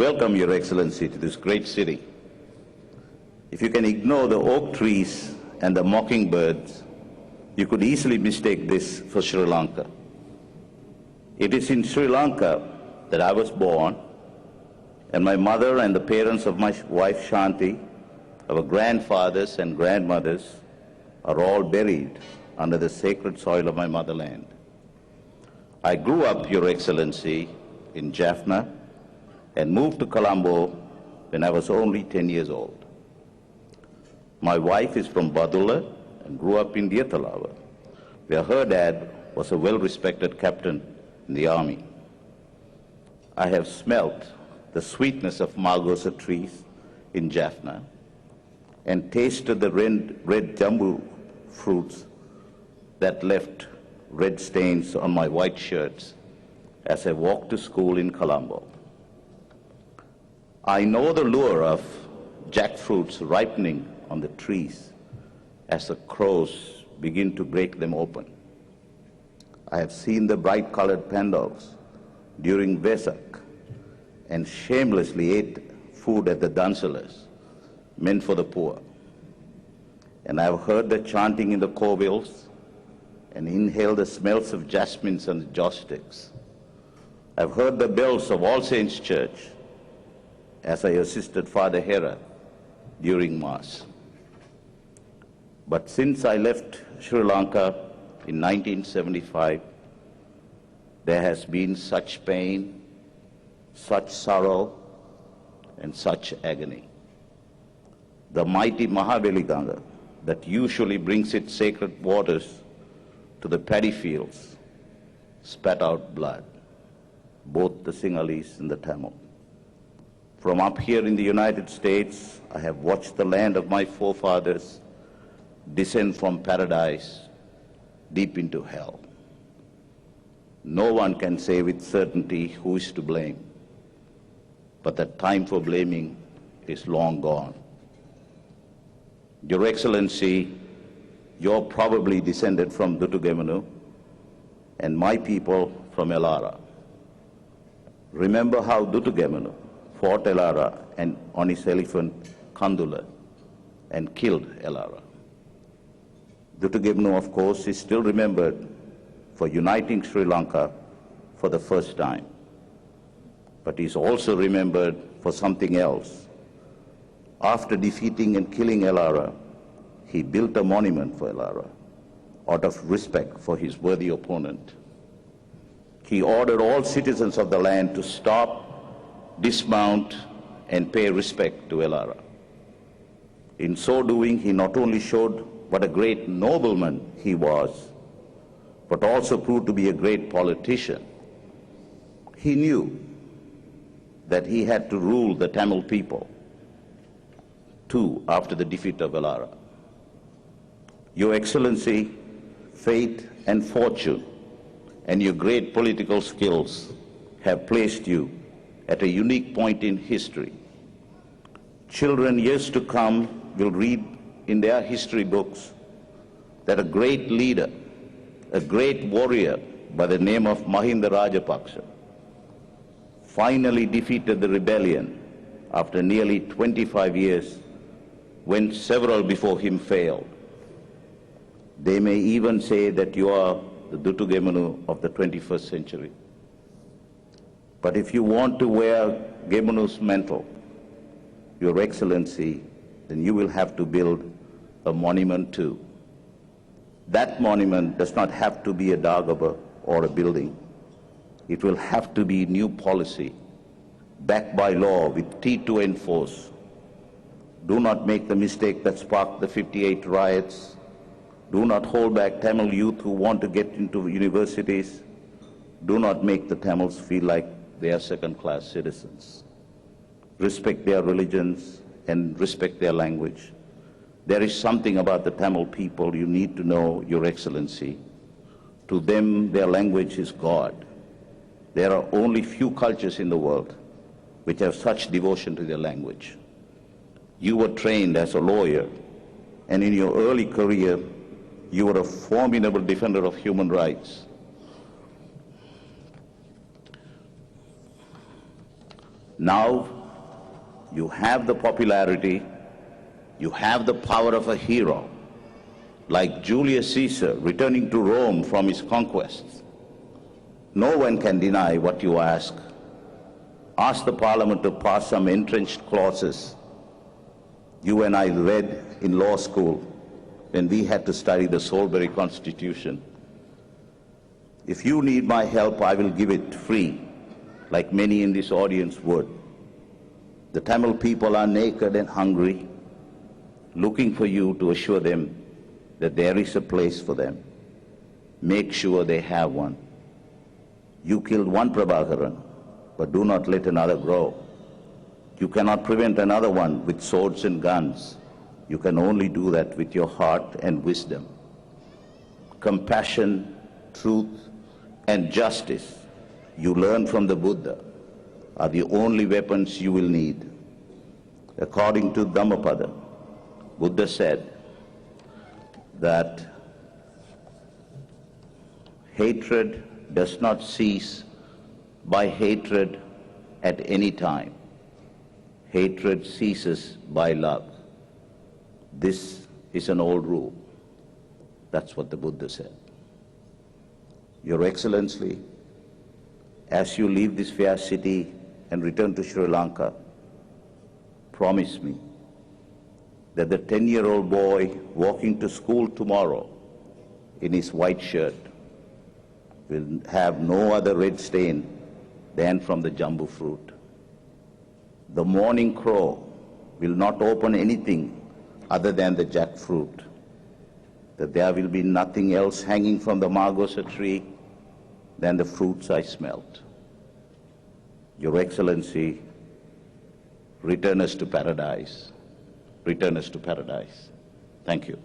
Welcome, Your Excellency, to this great city. If you can ignore the oak trees and the mockingbirds, you could easily mistake this for Sri Lanka. It is in Sri Lanka that I was born, and my mother and the parents of my wife Shanti, our grandfathers and grandmothers, are all buried under the sacred soil of my motherland. I grew up, Your Excellency, in Jaffna and moved to Colombo when I was only 10 years old. My wife is from Badulla and grew up in Diatalava, where her dad was a well-respected captain in the army. I have smelt the sweetness of margosa trees in Jaffna and tasted the red jambu fruits that left red stains on my white shirts as I walked to school in Colombo. I know the lure of jackfruits ripening on the trees as the crows begin to break them open. I have seen the bright-colored pandals during Vesak and shamelessly ate food at the dansalas meant for the poor. And I have heard the chanting in the corvils and inhaled the smells of jasmines and the joss sticks. I've heard the bells of All Saints Church as I assisted Father Hera during Mass. But since I left Sri Lanka in 1975, there has been such pain, such sorrow, and such agony. The mighty Mahabeli Ganga that usually brings its sacred waters to the paddy fields spat out blood, both the Sinhalese and the Tamil. From up here in the United States, I have watched the land of my forefathers descend from paradise deep into hell. No one can say with certainty who is to blame, but the time for blaming is long gone. Your Excellency, you're probably descended from Dutugemunu, and my people from Elara. Remember how Dutugemunu fought Elara and on his elephant Kandula and killed Elara. Dutugemunu, of course, is still remembered for uniting Sri Lanka for the first time. But he's also remembered for something else. After defeating and killing Elara, he built a monument for Elara out of respect for his worthy opponent. He ordered all citizens of the land to stop, dismount, and pay respect to Elara. In so doing, he not only showed what a great nobleman he was, but also proved to be a great politician. He knew that he had to rule the Tamil people, too, after the defeat of Elara. Your Excellency, fate and fortune and your great political skills have placed you at a unique point in history. Children years to come will read in their history books that a great leader, a great warrior by the name of Mahinda Rajapakse finally defeated the rebellion after nearly 25 years when several before him failed. They may even say that you are the Dutugemunu of the 21st century. But if you want to wear Gemunu's mantle, Your Excellency, then you will have to build a monument too. That monument does not have to be a dagaba or a building. It will have to be new policy, backed by law with teeth to enforce. Do not make the mistake that sparked the 58 riots. Do not hold back Tamil youth who want to get into universities. Do not make the Tamils feel like they are second-class citizens. Respect their religions and respect their language. There is something about the Tamil people you need to know, Your Excellency. To them, their language is God. There are only few cultures in the world which have such devotion to their language. You were trained as a lawyer, and in your early career, you were a formidable defender of human rights. Now you have the popularity, you have the power of a hero, like Julius Caesar returning to Rome from his conquests. No one can deny what you ask. Ask the Parliament to pass some entrenched clauses you and I read in law school when we had to study the Salisbury Constitution. If you need my help, I will give it free, like many in this audience would. The Tamil people are naked and hungry, looking for you to assure them that there is a place for them. Make sure they have one. You killed one Prabhakaran, but do not let another grow. You cannot prevent another one with swords and guns. You can only do that with your heart and wisdom. Compassion, truth, and justice you learn from the Buddha are the only weapons you will need. According to Dhammapada, Buddha said that hatred does not cease by hatred at any time. Hatred ceases by love. This is an old rule. That's what the Buddha said. Your Excellency, as you leave this fair city and return to Sri Lanka, promise me that the 10-year-old boy walking to school tomorrow in his white shirt will have no other red stain than from the jambu fruit. The morning crow will not open anything other than the jackfruit. That there will be nothing else hanging from the margosa tree than the fruits I smelt. Your Excellency, return us to paradise. Return us to paradise. Thank you.